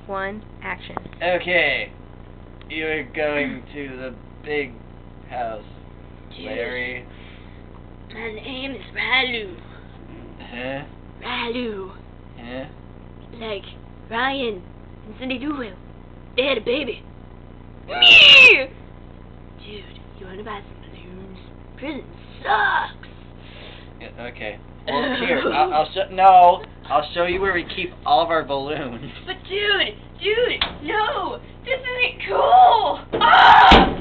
1, action. Okay. You're going to the big house, Larry. My name is Ralu. Huh? Ralu. Huh? Like Ryan and Cindy Doolittle. They had a baby. Wow. Dude, you wanna buy some balloons? Prison sucks. Yeah, okay. Well, here, I'll show you where we keep all of our balloons. But dude, no, this isn't cool. Ah!